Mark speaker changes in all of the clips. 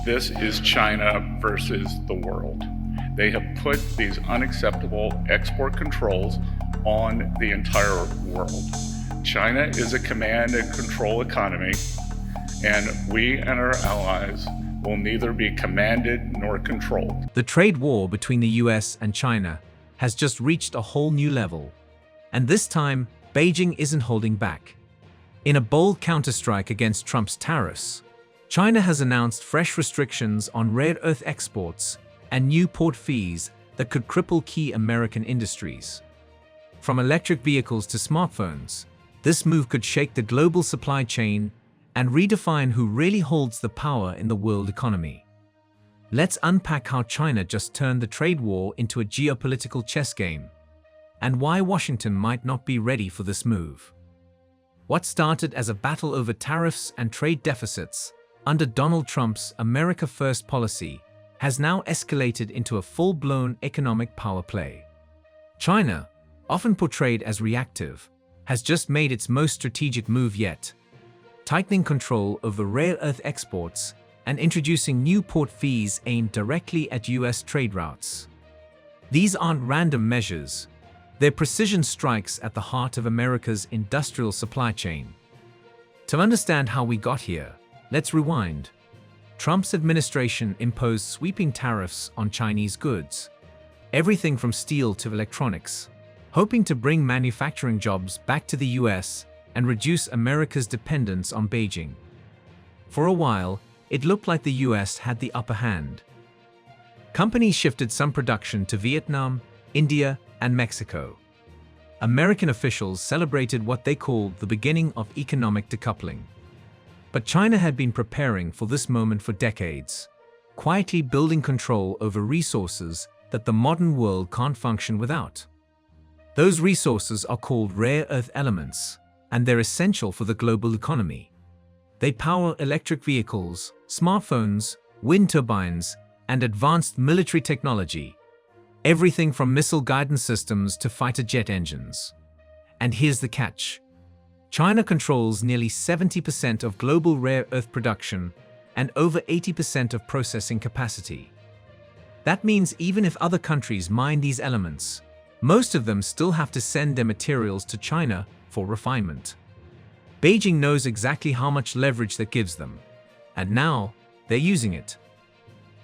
Speaker 1: This is China versus the world. They have put these unacceptable export controls on the entire world. China is a command and control economy, and we and our allies will neither be commanded nor controlled.
Speaker 2: The trade war between the US and China has just reached a whole new level. And this time, Beijing isn't holding back. In a bold counterstrike against Trump's tariffs, China has announced fresh restrictions on rare earth exports and new port fees that could cripple key American industries. From electric vehicles to smartphones, this move could shake the global supply chain and redefine who really holds the power in the world economy. Let's unpack how China just turned the trade war into a geopolitical chess game, and why Washington might not be ready for this move. What started as a battle over tariffs and trade deficits under Donald Trump's America First policy has now escalated into a full-blown economic power play. China, often portrayed as reactive, has just made its most strategic move yet, tightening control over rare earth exports and introducing new port fees aimed directly at US trade routes. These aren't random measures. They're precision strikes at the heart of America's industrial supply chain. To understand how we got here, let's rewind. Trump's administration imposed sweeping tariffs on Chinese goods, everything from steel to electronics, hoping to bring manufacturing jobs back to the US and reduce America's dependence on Beijing. For a while, it looked like the US had the upper hand. Companies shifted some production to Vietnam, India, and Mexico. American officials celebrated what they called the beginning of economic decoupling. But China had been preparing for this moment for decades, quietly building control over resources that the modern world can't function without. Those resources are called rare earth elements, and they're essential for the global economy. They power electric vehicles, smartphones, wind turbines, and advanced military technology, everything from missile guidance systems to fighter jet engines. And here's the catch. China controls nearly 70% of global rare earth production and over 80% of processing capacity. That means even if other countries mine these elements, most of them still have to send their materials to China for refinement. Beijing knows exactly how much leverage that gives them, and now they're using it.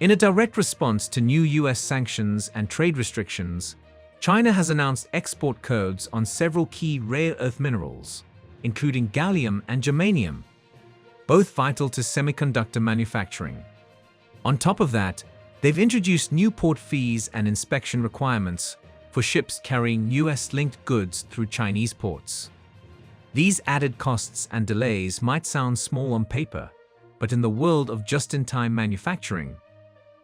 Speaker 2: In a direct response to new US sanctions and trade restrictions, China has announced export curbs on several key rare earth minerals, including gallium and germanium, both vital to semiconductor manufacturing. On top of that, they've introduced new port fees and inspection requirements for ships carrying US-linked goods through Chinese ports. These added costs and delays might sound small on paper, but in the world of just-in-time manufacturing,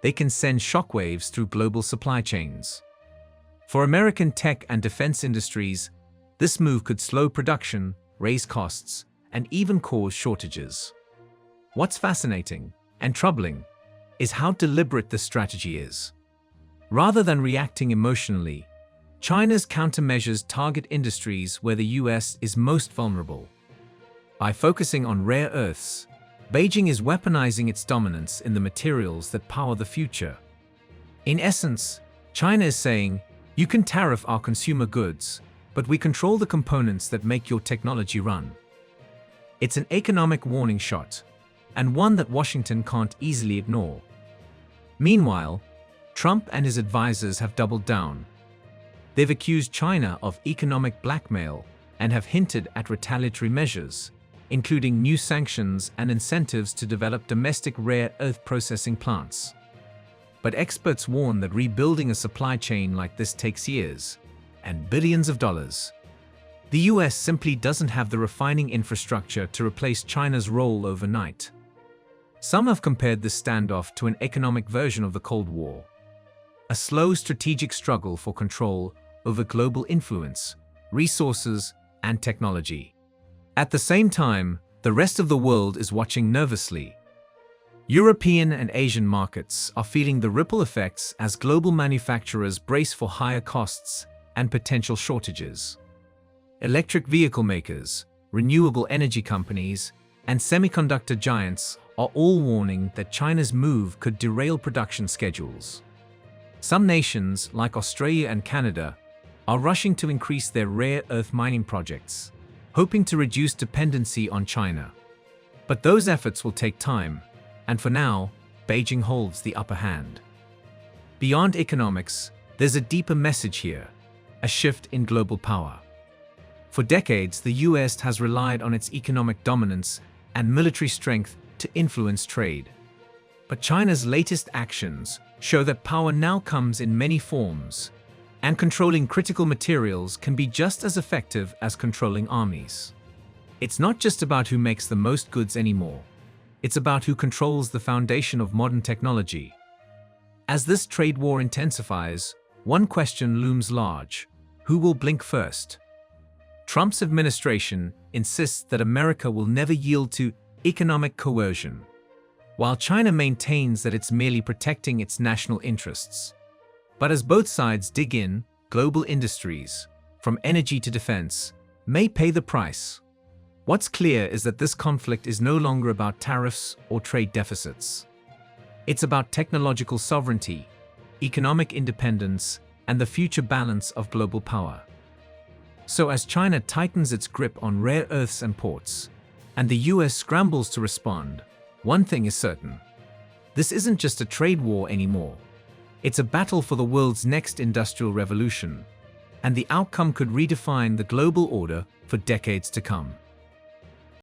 Speaker 2: they can send shockwaves through global supply chains. For American tech and defense industries, this move could slow production, raise costs, and even cause shortages. What's fascinating and troubling is how deliberate the strategy is. Rather than reacting emotionally, China's countermeasures target industries where the US is most vulnerable. By focusing on rare earths, Beijing is weaponizing its dominance in the materials that power the future. In essence, China is saying, you can tariff our consumer goods, but we control the components that make your technology run. It's an economic warning shot, and one that Washington can't easily ignore. Meanwhile, Trump and his advisors have doubled down. They've accused China of economic blackmail and have hinted at retaliatory measures, including new sanctions and incentives to develop domestic rare earth processing plants. But experts warn that rebuilding a supply chain like this takes years and billions of dollars. The US simply doesn't have the refining infrastructure to replace China's role overnight. Some have compared this standoff to an economic version of the Cold War, a slow strategic struggle for control over global influence, resources, and technology. At the same time, the rest of the world is watching nervously. European and Asian markets are feeling the ripple effects as global manufacturers brace for higher costs and potential shortages. Electric vehicle makers, renewable energy companies, and semiconductor giants are all warning that China's move could derail production schedules. Some nations, like Australia and Canada, are rushing to increase their rare earth mining projects, hoping to reduce dependency on China. But those efforts will take time, and for now, Beijing holds the upper hand. Beyond economics, there's a deeper message here, a shift in global power. For decades, the US has relied on its economic dominance and military strength to influence trade. But China's latest actions show that power now comes in many forms, and controlling critical materials can be just as effective as controlling armies. It's not just about who makes the most goods anymore. It's about who controls the foundation of modern technology. As this trade war intensifies, one question looms large: who will blink first? Trump's administration insists that America will never yield to economic coercion, while China maintains that it's merely protecting its national interests. But as both sides dig in, global industries, from energy to defense, may pay the price. What's clear is that this conflict is no longer about tariffs or trade deficits. It's about technological sovereignty, economic independence, and the future balance of global power. So as China tightens its grip on rare earths and ports, and the US scrambles to respond, one thing is certain: this isn't just a trade war anymore. It's a battle for the world's next industrial revolution, and the outcome could redefine the global order for decades to come.